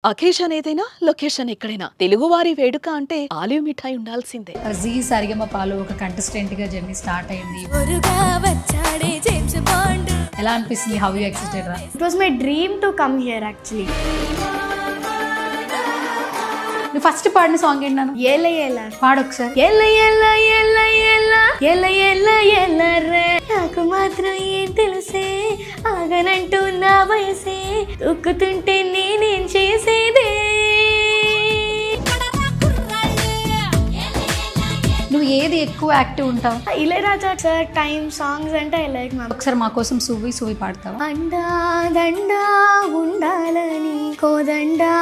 Occasion ఏదైనా location ఎక్కడైనా తెలుగువారి వేడుక అంటే ఆలివ్ మిఠాయి ఉండాల్సిందే. జీ సరిగమపాలో ఒక కంటెస్టెంట్ గా జర్నీ స్టార్ట్ అయింది. ఎలా అనిపిస్తుంది? హౌ యు ఎక్సైటెడ్ రా? It was my dream to come here actually. నువ్వు ఫస్ట్ పాడిన సాంగ్ ఏంటన్నా? ఏల ఏల పాడు ఒకసారి. ఏల ఏల ఏల ఏల ఏల ఏల ఏల రే నాకు మాత్రం ఏం తెలుసే ఆగనంటూ నా వయసే తొక్కుతుంటే నేనేం చేసేదే. నువ్వు ఏది ఎక్కువ యాక్టివ్ ఉంటావు? ఇళయరాజా సార్ టైం సాంగ్స్ అంటే ఐ లైక్ మ్యామ్. ఒకసారి మా కోసం సువ్వి సువ్వి పాడతావా? అండా దండా ఉండాలని కోదండా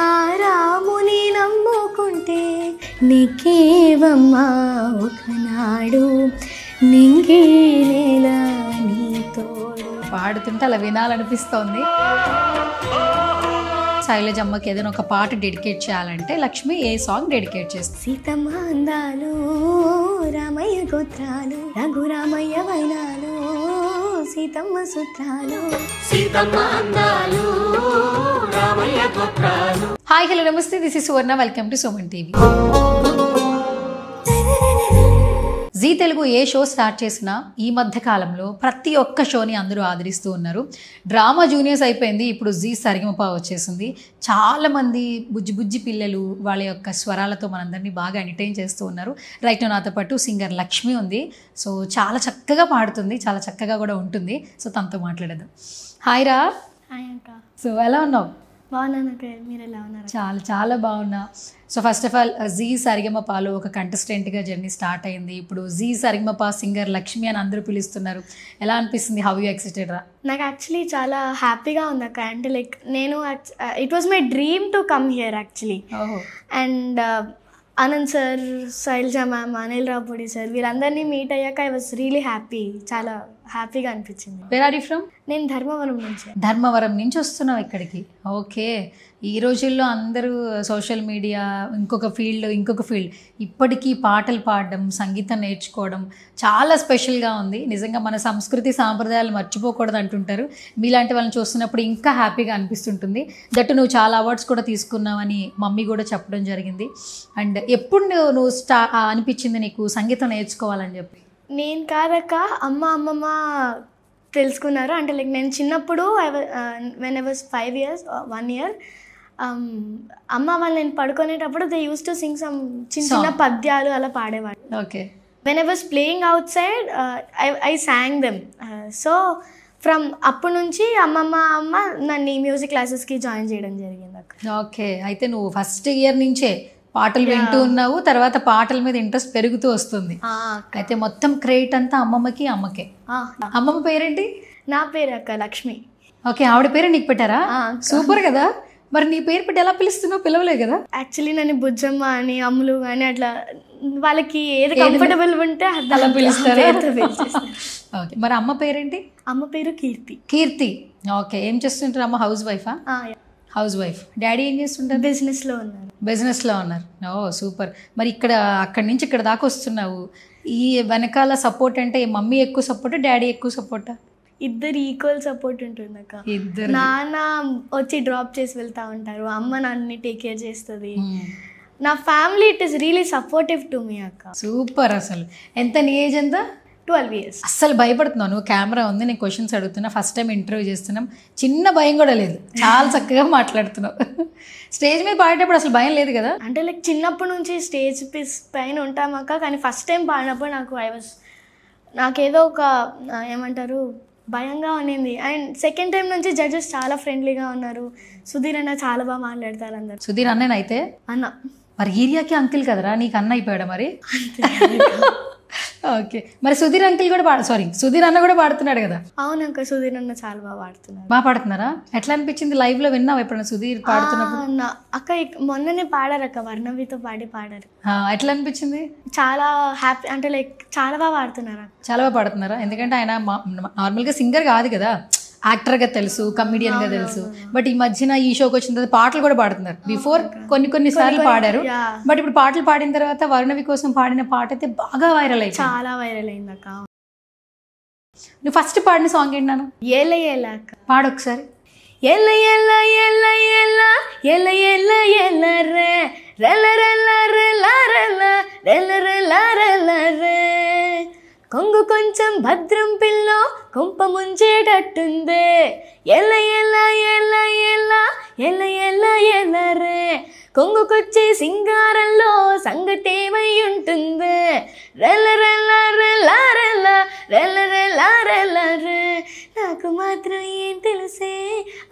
రాముని నమ్ముకుంటే నీకేవమ్మా ఒకనాడు నింగే నేల నీ తోడు. పాడుతుంటే అలా వినాలనిపిస్తోంది. శైలజమ్మకి ఏదైనా ఒక పాట డెడికేట్ చేయాలంటే లక్ష్మి ఏ సాంగ్ డెడికేట్ చేస్తుంది? సీతమ్మ అందాలు రామయ్య గోత్రాలు రఘురామయ్య వైనాలు సీతమ్మ సూత్రాలు. హాయ్ హలో నమస్తే, this is Suvarna, welcome to Suman TV. Zee Telugu ఏ షో స్టార్ట్ చేసినా ఈ మధ్య కాలంలో ప్రతి ఒక్క షోని అందరూ ఆదరిస్తూ ఉన్నారు. డ్రామా జూనియర్స్ అయిపోయింది, ఇప్పుడు జీ సరిగమప వచ్చేసింది. చాలామంది బుజ్జి బుజ్జి పిల్లలు వాళ్ళ యొక్క స్వరాలతో మనందరినీ బాగా ఎంటర్టైన్ చేస్తూ ఉన్నారు. రైట్ నాతో పాటు సింగర్ లక్ష్మి ఉంది. సో చాలా చక్కగా పాడుతుంది, చాలా చక్కగా కూడా ఉంటుంది. సో తనతో మాట్లాడేద్దాం. హాయ్ రా. హాయ్ అక్క. సో ఎలా ఉన్నావు? బాగున్నాను అక్క, మీరు ఎలా ఉన్నారు? చాలా చాలా బాగున్నా. So first of all Zee సరిగమపాలో ఒక కంటెస్టెంట్గా జర్నీ స్టార్ట్ అయింది. ఇప్పుడు జీ సరిగమప సింగర్ లక్ష్మి అని అందరూ పిలుస్తున్నారు. ఎలా అనిపిస్తుంది? హౌ యూ ఎక్సైటెడ్ రా? నాకు యాక్చువల్లీ చాలా హ్యాపీగా ఉంది అక్క. అంటే లైక్ నేను it was my dream to come here actually. And Anand sir, Shailaja ma'am, Anil Ravipudi sir వీళ్ళందరినీ మీట్ అయ్యాక ఐ వాజ్ రియలీ హ్యాపీ. చాలా హ్యాపీగా అనిపించింది. Where are you from? నేను ధర్మవరం నుంచి. ధర్మవరం నుంచి వస్తున్నావు ఇక్కడికి. ఓకే. ఈ రోజుల్లో అందరూ సోషల్ మీడియా ఇంకొక ఫీల్డ్ ఇప్పటికీ పాటలు పాడడం, సంగీతం నేర్చుకోవడం చాలా స్పెషల్గా ఉంది. నిజంగా మన సంస్కృతి సాంప్రదాయాలు మర్చిపోకూడదు అంటుంటారు. మీలాంటి వాళ్ళని చూస్తున్నప్పుడు ఇంకా హ్యాపీగా అనిపిస్తుంటుంది. దట్టు నువ్వు చాలా అవార్డ్స్ కూడా తీసుకున్నావని మమ్మీ కూడా చెప్పడం జరిగింది. అండ్ ఎప్పుడు నువ్వు అనిపించింది నీకు సంగీతం నేర్చుకోవాలని చెప్పి? నేను కాదక్క, అమ్మమ్మ తెలుసుకున్నారు. అంటే లైక్ నేను చిన్నప్పుడు when I was 5 years 1 year అమ్మ వాళ్ళు నేను పడుకునేటప్పుడు they use to sing some చిన్న పద్యాలు అలా పాడేవాడు. Okay. When I was playing outside I sang them. So from అప్పటి నుంచి అమ్మ నన్ను మ్యూజిక్ క్లాసెస్కి జాయిన్ చేయడం జరిగింది అక్క. ఓకే. అయితే నువ్వు ఫస్ట్ ఇయర్ నుంచే పాటలు వింటూ ఉన్నావు, తర్వాత పాటల మీద ఇంట్రెస్ట్ పెరుగుతూ వస్తుంది. అయితే మొత్తం క్రెడిట్ అంతా అమ్మమ్మకి, అమ్మకే. అమ్మమ్మ పేరేంటి? నా పేరు అక్క లక్ష్మి. ఓకే. ఆవిడ పేరు నీకు పెట్టారా? సూపర్ కదా. మరి నీ పేరు పెట్టి ఎలా పిలుస్తున్నావు? పిలవలే కదా? యాక్చువల్లీ నన్ను బుజ్జమ్మ అని, అమ్ములు అని అట్లా వాళ్ళకి ఏది కంఫర్టబుల్ ఉంటే అలా పిలుస్తారు. ఓకే. మరి అమ్మ పేరేంటి? అమ్మ పేరు కీర్తి. కీర్తి. ఓకే. ఏం చేస్తుంటారు అమ్మ? హౌస్ వైఫా? House wife. డాడీ ఏం చేస్తుంటారు? బిజినెస్లో ఉన్నారు. Oh super. మరి అక్కడి నుంచి ఇక్కడ దాకా వస్తున్నావు. ఈ వెనకాల సపోర్ట్ అంటే మమ్మీ ఎక్కువ సపోర్టా, డాడీ ఎక్కువ సపోర్టా? ఇద్దరు ఈక్వల్ సపోర్ట్ ఉంటుంది అక్క. ఇద్దరు. నాన్న వచ్చి డ్రాప్ చేసి వెళ్తా ఉంటారు, అమ్మ నన్ను టేక్ కేర్ చేస్తుంది. నా family it is really supportive to me అక్క. సూపర్. అసలు ఎంత నీ ఏజ్ ఎంత? 12 years. అస్సలు భయపడుతున్నావు? నువ్వు కెమెరా ఉంది, నేను క్వశ్చన్స్ అడుగుతున్నా, ఫస్ట్ టైం ఇంటర్వ్యూ చేస్తున్నాం, చిన్న భయం కూడా లేదు, చాలా చక్కగా మాట్లాడుతున్నావు. స్టేజ్ మీద పాడేటప్పుడు అసలు భయం లేదు కదా? అంటే లైక్ చిన్నప్పటి నుంచి స్టేజ్ పైన ఉంటామక్క, కానీ ఫస్ట్ టైం పాడినప్పుడు నాకేదో ఒక ఏమంటారు భయంగా ఉన్నింది. అండ్ సెకండ్ టైం నుంచి జడ్జెస్ చాలా ఫ్రెండ్లీగా ఉన్నారు. సుధీర్ అన్న చాలా బాగా మాట్లాడతారు అందరు. సుధీర్ అన్నైతే అన్న మరి ఏరియాకి అంకిల్ కదరా, నీకు అన్న అయిపోయాడా మరి? ఓకే. మరి సుధీర్ అంకిల్ కూడా సుధీర్ అన్న కూడా పాడుతున్నాడు కదా? అవునక్క, సుధీర్ అన్న చాలా బాగా పాడుతున్నారు. బాగా పాడుతున్నారా? ఎట్లా అనిపించింది? లైవ్ లో విన్నావు ఎప్పుడన్నా సుధీర్ పాడుతున్నప్పుడు? అక్క మొన్ననే పాడారక్క, వర్ణవితో పాడారు. ఎట్లా అనిపించింది? చాలా హ్యాపీ. అంటే లైక్ చాలా బాగా పాడుతున్నారు. చాలా బాగా పాడుతున్నారా? ఎందుకంటే ఆయన నార్మల్గా సింగర్ కాదు కదా, యాక్టర్గా తెలుసు, కమెడియన్గా తెలుసు. బట్ ఈ మధ్యన ఈ షోకి వచ్చిన తర్వాత పాటలు కూడా పాడుతున్నారు. బిఫోర్ కొన్ని సార్లు పాడారు, బట్ ఇప్పుడు పాటలు పాడిన తర్వాత వర్ణవి కోసం పాడిన పాట అయితే బాగా వైరల్ అయింది. చాలా వైరల్ అయింది అక్క. నువ్వు ఫస్ట్ పాడిన సాంగ్ ఏంటి నాన్న? ఏల ఏల అక్క. పాడు ఒకసారి. ఎల్ల ఎల్ల ఎల్ల ఎల్ల ఎల్ల ఎల్ల ఎల్ల రే రెల్ల రెల్ల రెల్ల రెల్ల రెల్ల రెల్ల రెల్ల రే కొంగు కొంచెం భద్రం పిల్లో కొంప ముంచేటట్టుందే ఎల్ల ఎల్ల ఎల్ల ఎల్ల ఎల్ల ఎల్ల ఎల్ల రే కొంగుకొచ్చే సింగారంలో సంగటేమై ఉంటుందే రెల్ల రెల్ల రెల్ల రెల్ల రెల్ల రెల్ల రెల్ల రే నాకు మాత్రం ఏం తెలుసే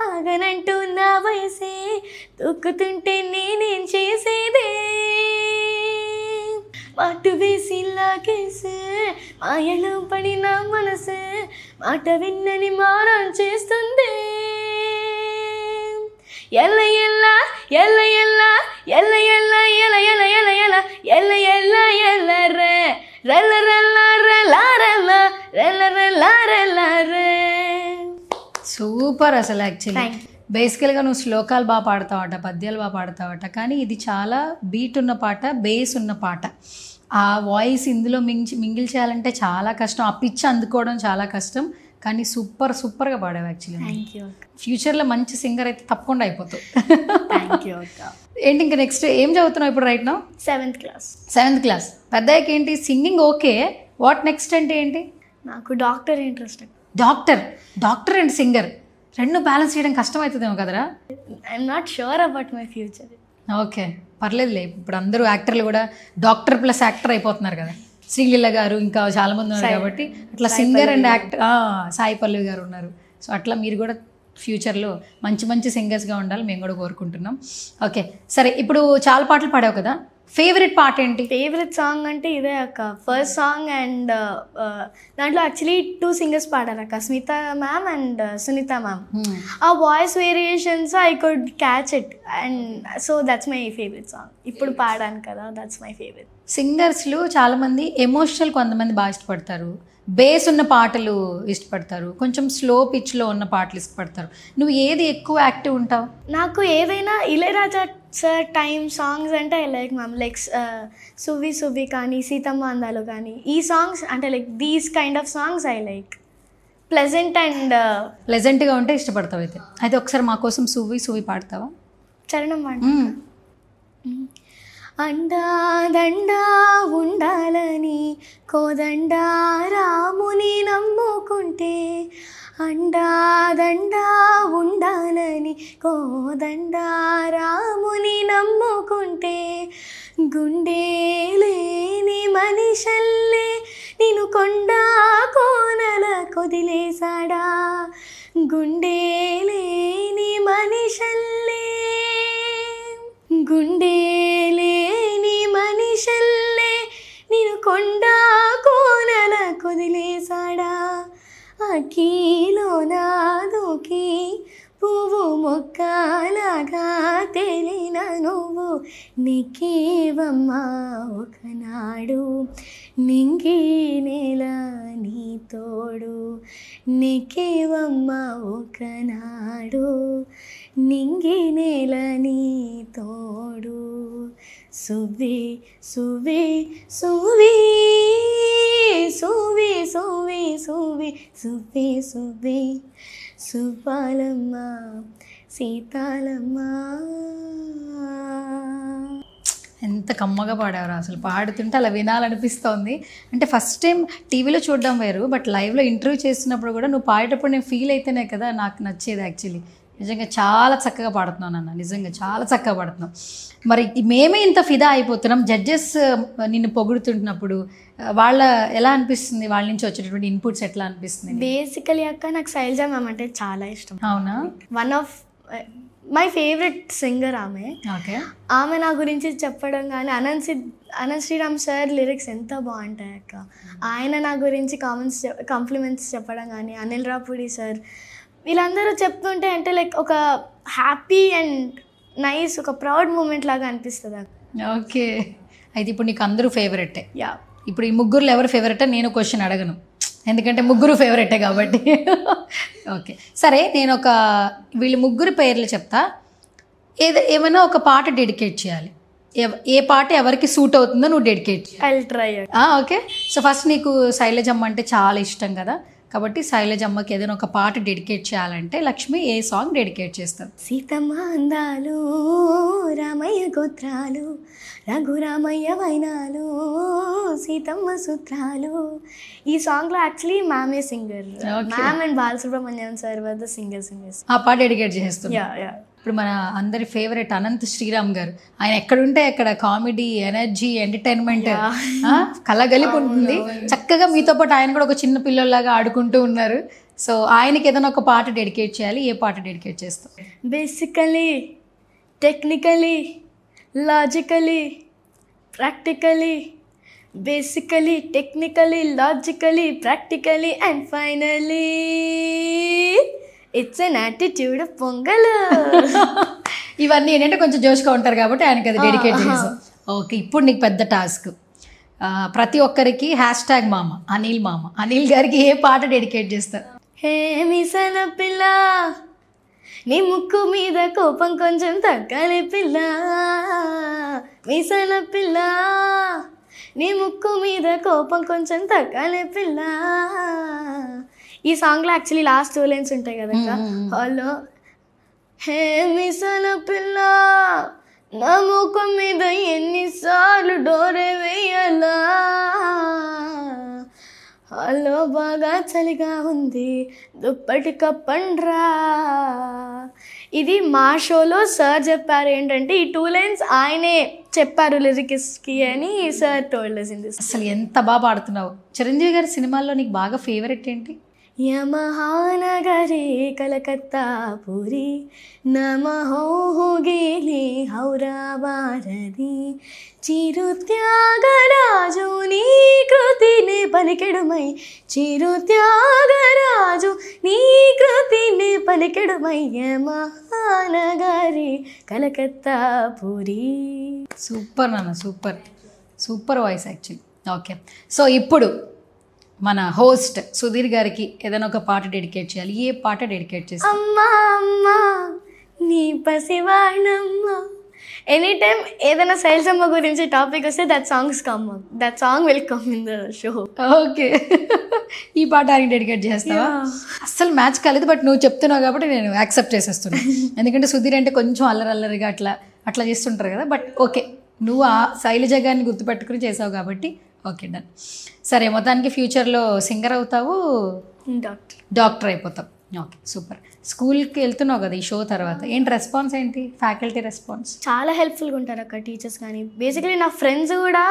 ఆగనంటూ నా వయసే తొక్కుతుంటే నేనేం చేసేదే మాటు వేసి లాగేసే మాయలో పడిన మనసే మాట విన్నని మారం చేస్తుంది ఎల్ల ఎల్ల ఎల్ల ఎల్ల ఎల్ల ఎల్ల ఎల్ల ఎల్ల ఎల్ల ఎల్ల ఎల్ల ఎల్ల ఎల్ల రే రెల్ల రెల్ల రెల్ల రెల్ల రెల్ల రెల్ల రెల్ల రే సూపర్ అసలు యాక్చువల్లీ బేసికల్గా నువ్వు శ్లోకాలు బాగా పాడతావట, పద్యాలు బాగా పాడతావట, కానీ ఇది చాలా బీట్ ఉన్న పాట, బేస్ ఉన్న పాట. ఆ వాయిస్ ఇందులో మింగిల్ చేయాలంటే చాలా కష్టం, ఆ పిచ్ అందుకోవడం చాలా కష్టం, కానీ సూపర్గా పాడావు యాక్చువల్లీ. ఫ్యూచర్లో మంచి సింగర్ అయితే తప్పకుండా అయిపోతావు. ఏంటి ఇంకా నెక్స్ట్ ఏం చదువుతున్నావు ఇప్పుడు రైట్ నౌ? 7th class. పెద్దయ్యకి ఏంటి సింగింగ్ ఓకే, వాట్ నెక్స్ట్ అంటే ఏంటి? నాకు doctor interest. Doctor and singer రెండు బ్యాలెన్స్ చేయడం కష్టం అవుతుందేమో కదరా? I'm not sure about my future. Okay, పర్లేదులే. ఇప్పుడు అందరూ యాక్టర్లు కూడా డాక్టర్ ప్లస్ యాక్టర్ అయిపోతున్నారు కదా. శ్రీలీల గారు ఇంకా చాలా మంది ఉన్నారు కాబట్టి అట్లా singer and actor. Sai Pallavi గారు ఉన్నారు. సో అట్లా మీరు కూడా ఫ్యూచర్లో మంచి సింగర్స్గా ఉండాలి మేము కూడా కోరుకుంటున్నాం. ఓకే సరే, ఇప్పుడు చాలా పాటలు పాడావు కదా, ఫేవరెట్ పాట ఏంటి? ఫేవరెట్ సాంగ్ అంటే ఇదే అక్క, ఫస్ట్ సాంగ్. అండ్ దాంట్లో యాక్చువల్లీ 2 సింగర్స్ పాడారు అక్క, Smitha ma'am and Sunitha ma'am. ఆ voice variations I could catch it, and so that's my favourite song. ఇప్పుడు పాడాను కదా, దట్స్ మై ఫేవరెట్. సింగర్స్లు చాలామంది ఎమోషనల్, కొంతమంది బాగా ఇష్టపడతారు, బేస్ ఉన్న పాటలు ఇష్టపడతారు, కొంచెం స్లో పిచ్లో ఉన్న పాటలు ఇష్టపడతారు. నువ్వు ఏది ఎక్కువ యాక్టివ్ ఉంటావు? నాకు ఏదైనా ఇళయరాజా సార్ టైమ్ సాంగ్స్ అంటే ఐ లైక్ మ్యామ్, లైక్ సువ్వి కానీ సీతమ్మ అందాలు కానీ, ఈ సాంగ్స్ అంటే like these kind of songs I like. ప్లెజెంట్గా ఉంటే ఇష్టపడతావు. అయితే ఒకసారి మా కోసం సువ్వి పాడతావా? చరణం అండాదండా ఉండాలని కోదండా రాముని నమ్ముకుంటే, అండాదండా ఉండాలని కోదండా రాముని నమ్ముకుంటే, గుండె లేని మనిషల్లే నిన్ను కొండా కోనల కొదిలేసాడా, గుండె లేని మనిషల్లే, గుండె లేని మనిషల్లే నిన్ను కొండా కోనల కొదిలేసాడా, అఖీలో నాదుకి పువ్వు మొక్కలాగా తెలిన నువ్వు నీకేవమ్మా ఒకనాడు, నింగి నేల నీ తోడు, నీకేవమ్మా ఒకనాడు, నింగి నేల నీ తోడు, సువ్వి సువ్వి సువ్వి సువ్వి సువ్వి సువ్వి సువ్వి సువ్వి సువ్వాలమ్మ సీతాలమ్మ. ఎంత కమ్మగా పాడారు అసలు, పాడుతుంటే అలా వినాలనిపిస్తోంది. అంటే ఫస్ట్ టైం టీవీలో చూడడం వేరు, బట్ లైవ్లో ఇంటర్వ్యూ చేస్తున్నప్పుడు కూడా నువ్వు పాడేటప్పుడు నేను ఫీల్ అయితేనే కదా నాకు నచ్చేది. యాక్చువల్లీ నిజంగా చాలా చక్కగా పాడుతున్నావు అన్న, నిజంగా చాలా చక్కగా పాడుతున్నావు. మరి మేమే ఇంత ఫిదా అయిపోతున్నాం, జడ్జెస్ నిన్ను పొగుడుతుంటున్నప్పుడు వాళ్ళ ఎలా అనిపిస్తుంది, వాళ్ళ నుంచి వచ్చేటటువంటి ఇన్పుట్స్ ఎట్లా అనిపిస్తుంది? బేసికలీ అక్క నాకు శైలజ మ్యామ్ అంటే చాలా ఇష్టం. అవునా? One of my favourite singer ఆమె. ఓకే. ఆమె నా గురించి చెప్పడం కానీ, అనంత్ శ్రీరామ్ సార్ లిరిక్స్ ఎంత బాగుంటాయి అక్క. ఆయన నా గురించి కాంప్లిమెంట్స్ చెప్పడం కానీ, అనిల్ రాపుడి సార్, వీళ్ళందరూ చెప్తుంటే అంటే లైక్ ఒక హ్యాపీ అండ్ నైస్, ఒక ప్రౌడ్ మూమెంట్ లాగా అనిపిస్తుంది అక్క. ఓకే. అయితే ఇప్పుడు నీకు అందరూ ఫేవరెటే. యా. ఇప్పుడు ఈ ముగ్గురులో ఎవరు ఫేవరెటే నేను క్వశ్చన్ అడగను, ఎందుకంటే ముగ్గురు ఫేవరెటే కాబట్టి. ఓకే సరే, నేను వీళ్ళు ముగ్గురు పేర్లు చెప్తా, ఏమైనా ఒక పాట డెడికేట్ చేయాలి. ఏ పాట ఎవరికి సూట్ అవుతుందో నువ్వు డెడికేట్ చేయాలి. I will try. Okay. So first నీకు శైలజమ్మ అంటే చాలా ఇష్టం కదా, కాబట్టి శైలజమ్మకి ఏదైనా ఒక పాట డెడికేట్ చేయాలంటే లక్ష్మి ఏ సాంగ్ డెడికేట్ చేస్తారు? సీతమ్మ అందాలు రామయ్య గోత్రాలు రఘురామయ్య వైనాలు సీతమ్మ సూత్రాలు. ఈ సాంగ్లో యాక్చువల్లీ మ్యామే singer. Ma'am and Balasubrahmanyam sir were the singers. ఆ పాట డెడికేట్ చేస్తున్నారు. యా. ఇప్పుడు మన అందరి ఫేవరెట్ అనంత్ శ్రీరామ్ గారు, ఆయన ఎక్కడుంటే అక్కడ కామెడీ, ఎనర్జీ, ఎంటర్టైన్మెంట్ కలగలిపి ఉంటుంది. చక్కగా మీతో పాటు ఆయన కూడా ఒక చిన్న పిల్లల్లాగా ఆడుకుంటూ ఉన్నారు. సో ఆయనకి ఏదైనా ఒక పాట డెడికేట్ చేయాలి, ఏ పాట డెడికేట్ చేస్తాం? Basically, technically, logically, practically, basically, technically, logically, practically and finally it's an attitude of pongal. ఇవన్నీ ఏంటంటే కొంచెం జోష్గా ఉంటారు కాబట్టి ఆయనకి అది డెడికేట్ చేసాం. ఓకే, ఇప్పుడు నీకు పెద్ద టాస్క్. ప్రతి ఒక్కరికి #, మామ అనిల్ మామ. అనిల్ గారికి ఏ పాట డెడికేట్ చేస్తారు? హే మిసన పిల్ల నీ ముక్కు మీద కోపం కొంచెం తగ్గాలి పిల్ల, మిసన పిల్ల నీ ముక్కు మీద కోపం కొంచెం తగ్గాలి పిల్ల. ఈ సాంగ్లో యాక్చువల్లీ లాస్ట్ 2 లైన్స్ ఉంటాయి కదా. హలో హే మిసన పిల్ల నా ముఖం మీద ఎన్నిసార్లు డోరే వేయాలా, హలో బాగా చలిగా ఉంది దుప్పటి కప్పండ్రా. ఇది మా షోలో సార్ చెప్పారు ఏంటంటే ఈ 2 లైన్స్ ఆయనే చెప్పారు లిరిక్స్కి అని sir told us in this. అసలు ఎంత బాగా పాడుతున్నావు. చిరంజీవి గారి సినిమాల్లో నీకు బాగా ఫేవరెట్ ఏంటి? యమహానగరే కలకత్తా పురి నమహో గేలి హౌరా భారతి చిరు త్యాగరాజు నీ కృతిని పలికెడుమై, చిరు త్యాగరాజు నీ కృతిని పలికెడుమై యమహానగరే కలకత్తా పురి. సూపర్ నాన్న, super voice actually. Okay, so ఇప్పుడు మన హోస్ట్ సుధీర్ గారికి ఏదైనా ఒక పాట డెడికేట్ చేయాలి, ఏ పాట డెడికేట్ చేస్తారు? అమ్మా అమ్మా నీ పసివాణమ్మ. ఎనీ టైమ్ ఏదైనా శైలజమ్మ గురించి టాపిక్ వస్తే that song will come in the show. Okay, ఈ పాట ఆయనకి డెడికేట్ చేస్తావా? అస్సలు మ్యాచ్ కాలేదు, బట్ నువ్వు చెప్తున్నావు కాబట్టి నేను యాక్సెప్ట్ చేసేస్తున్నాను. ఎందుకంటే సుధీర్ అంటే కొంచెం అల్లరల్లరిగా అట్లా చేస్తుంటారు కదా. బట్ ఓకే, నువ్వు ఆ శైలజ గారిని గుర్తుపెట్టుకుని చేసావు కాబట్టి ఓకే, డన్. సరే, మొత్తానికి ఫ్యూచర్లో సింగర్ అవుతావు, డాక్టర్ అయిపోతావు. Okay, super. స్కూల్కి వెళ్తున్నావు కదా ఈ షో తర్వాత, ఏంటి రెస్పాన్స్ ఏంటి, ఫ్యాకల్టీ రెస్పాన్స్? చాలా హెల్ప్ఫుల్గా ఉంటారు అక్కడ టీచర్స్ కానీ. బేసికలీ నా ఫ్రెండ్స్ కూడా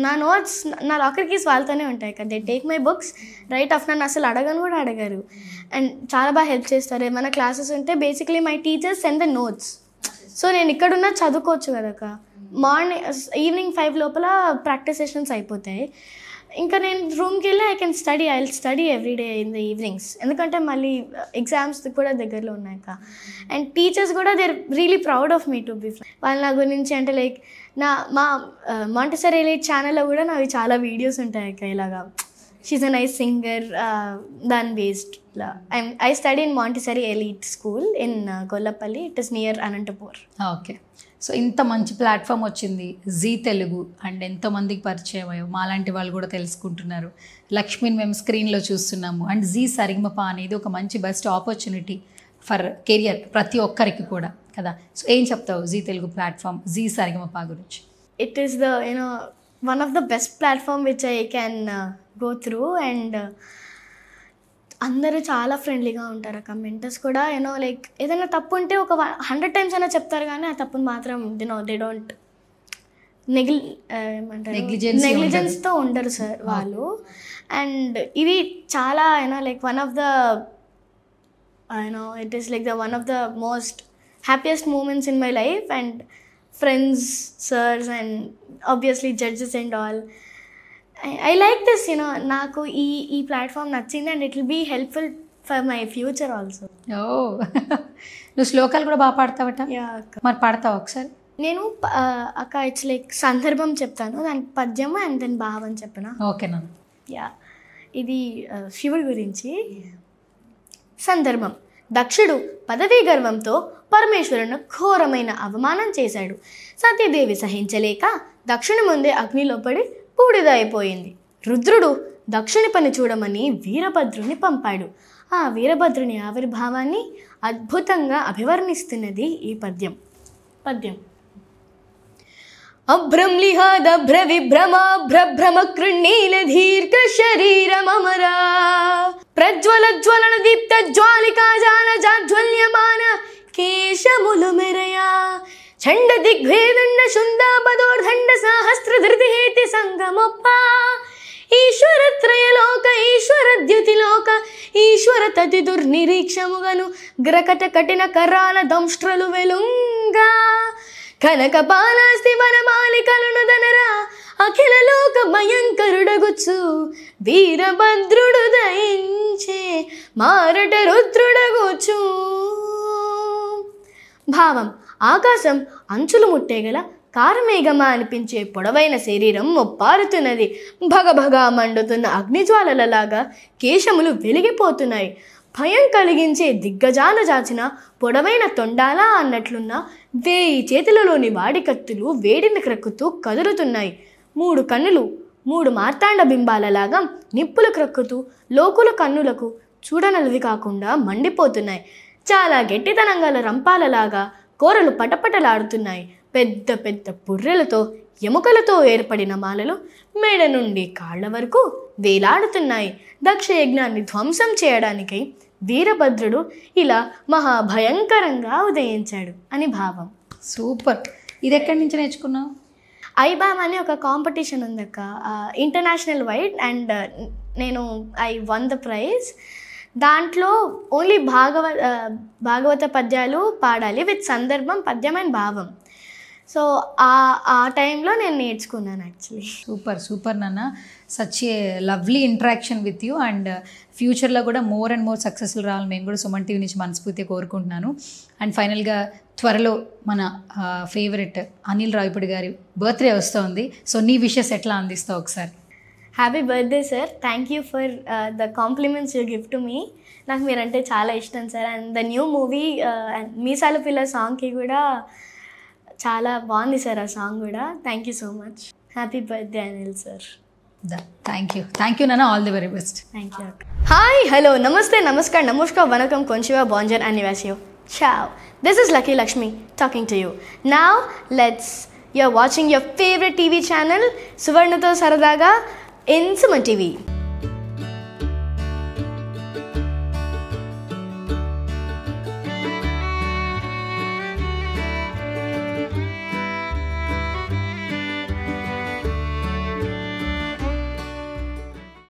నా నోట్స్ నా లాకర్ కీస్ వాళ్ళతోనే ఉంటాయి కదా. They take my books right of, నన్ను అసలు అడగరు. అండ్ చాలా బాగా హెల్ప్ చేస్తారు. ఏమైనా క్లాసెస్ ఉంటే basically my teachers send the notes. So నేను ఇక్కడున్నా చదువుకోవచ్చు కదక్క. ఈవినింగ్ 5 లోపల ప్రాక్టీస్ సెషన్స్ అయిపోతాయి. ఇంకా నేను రూమ్కి వెళ్ళి I will study everyday in the evenings. ఎందుకంటే మళ్ళీ ఎగ్జామ్స్ కూడా దగ్గరలో ఉన్నాయి. అండ్ టీచర్స్ కూడా they are really proud of me to be. వాళ్ళ నా గురించి అంటే లైక్ మా మాంటిసరీ ఎలీట్ ఛానల్లో కూడా నావి చాలా వీడియోస్ ఉంటాయి అక్క. ఇలాగా షీఈస్ అ నైస్ సింగర్, దాని based. I study in Montessori elite school in Kollapalli. It is near Anantapur. Okay, so ఇంత మంచి ప్లాట్ఫామ్ వచ్చింది జీ తెలుగు, అండ్ ఎంతోమందికి పరిచయం అయ్యో, మాలాంటి వాళ్ళు కూడా తెలుసుకుంటున్నారు. లక్ష్మిని మేము స్క్రీన్లో చూస్తున్నాము. అండ్ జీ సరిగమప అనేది ఒక మంచి బెస్ట్ ఆపర్చునిటీ ఫర్ కెరియర్ ప్రతి ఒక్కరికి కూడా కదా. సో ఏం చెప్తావు జీ తెలుగు ప్లాట్ఫామ్, జీ సరిగమప గురించి? It is the one of the best platform which I can go through. And అందరూ చాలా ఫ్రెండ్లీగా ఉంటారు అక్క. మెంటర్స్ కూడా లైక్ ఏదైనా తప్పు ఉంటే ఒక 100 times అయినా చెప్తారు, కానీ ఆ తప్పును మాత్రం దే డోంట్ నెగ్లిజెన్స్తో ఉండరు సార్ వాళ్ళు. అండ్ ఇది చాలా like one of the it is like the one of the most happiest moments in my life. And friends, sirs and obviously judges and all, I like this. నాకు ఈ platform నచ్చింది. And it will be helpful for my future also. Oh, నువ్వు శ్లోకాలు కూడా బాగా పాడతావట. మరి పాడతావు ఒకసారి? నేను అక్క ఇట్స్ లైక్ సందర్భం చెప్తాను, దానికి పద్యము అండ్ దాని భావం చెప్పనా? ఓకేనా? యా, ఇది శివుడి గురించి. సందర్భం: దక్షుడు పదవీ గర్వంతో పరమేశ్వరుని ఘోరమైన అవమానం చేశాడు. సతీదేవి సహించలేక దక్షుని ముందే అగ్నిలో పడి బూడిద అయిపోయింది. రుద్రుడు దక్షుని పని చూడమని వీరభద్రుని పంపాడు. ఆ వీరభద్రుని ఆవిర్భావాన్ని అద్భుతంగా అభివర్ణిస్తున్నది ఈ పద్యం. అభ్రంలిహాదభ్ర విభ్రమాభ్రభ్రమ కృణీల దీర్ఘ శరీరమమరా ప్రజ్వలజ్వలన దీప్త జ్వాలికాజాల జాజ్వల్యమాన కేశములు మెరయా చండ దిగ్భేదండ శుందాపదోర్దండ సహస్రధృతి హేతి సంగమొప్ప ఈశ్వరత్రయలోక ఈశ్వర ద్యుతిలోక ఈశ్వర తతి దుర్నిరీక్షముగను గ్రకట కఠిన కరాల దంష్ట్రలు వెలుంగా కనక పాలాస్తి వనమాలికలను దనరా అఖిల లోక భయంకరుడగుచ్చు వీరభద్రుడు దయించే మారట రుద్రుడగుచ్చు. భావం: ఆకాశం అంచులు ముట్టేగల కారమేఘమా అనిపించే పొడవైన శరీరం మొప్పారుతున్నది. భగభగా మండుతున్న అగ్నిజ్వాలలలాగా కేశములు వెలిగిపోతున్నాయి. భయం కలిగించే దిగ్గజాల జాచిన పొడవైన తొండాలా అన్నట్లున్న 1000 చేతులలోని వాడి కత్తులు వేడిని క్రక్కుతూ కదులుతున్నాయి. 3 కన్నులు 3 మార్తాండ బింబాలలాగా నిప్పులు క్రక్కుతూ లోకుల కన్నులకు చూడనలవి కాకుండా మండిపోతున్నాయి. చాలా గట్టితనం గల రంపాలలాగా కోరలు పటపటలాడుతున్నాయి. పెద్ద పెద్ద పుర్రెలతో ఎముకలతో ఏర్పడిన మాలలు మెడ నుండి కాళ్ల వరకు వేలాడుతున్నాయి. దక్ష యజ్ఞాన్ని ధ్వంసం చేయడానికై వీరభద్రుడు ఇలా మహాభయంకరంగా ఉదయించాడు అని భావం. సూపర్. ఇది ఎక్కడి నుంచి నేర్చుకున్నావు? ఐబామ్ అని ఒక కాంపిటీషన్ ఉందక్క, ఇంటర్నేషనల్ వైడ్, అండ్ నేను ఐ వన్ ద ప్రైజ్. దాంట్లో ఓన్లీ భాగవత పద్యాలు పాడాలి విత్ సందర్భం, పద్యం అండ్ భావం. సో ఆ టైంలో నేను నేర్చుకున్నాను యాక్చువల్లీ. సూపర్ నాన్న. Such a lovely interaction with you, and ఫ్యూచర్లో కూడా మోర్ అండ్ మోర్ సక్సెస్ఫుల్ రావాలని నేను కూడా సుమన్ టీవీ నుంచి మనస్ఫూర్తిగా కోరుకుంటున్నాను. అండ్ ఫైనల్గా త్వరలో మన ఫేవరెట్ అనిల్ రావిపూడి గారి బర్త్డే వస్తుంది. సో నీ విషెస్ ఎట్లా అందిస్తావు ఒకసారి? Happy birthday sir. Thank you for the compliments you give to me. నాకు మీరంటే చాలా ఇష్టం sir. And the new movie మీసాల పిల్ల సాంగ్కి కూడా చాలా బాగుంది సార్. ఆ సాంగ్ కూడా. Thank you so much. Happy birthday Anil sir. Thank you నాన్న. All the very best. Thank you. Hi, hello, namaste, namaskar, namaskar, వనకం, కొంచివా, బాంజర్, అనివాసియో. Ciao. This is Lucky Lakshmi talking to you. Now you're watching your favorite TV channel, Suvarnato Saradaga in Suman TV.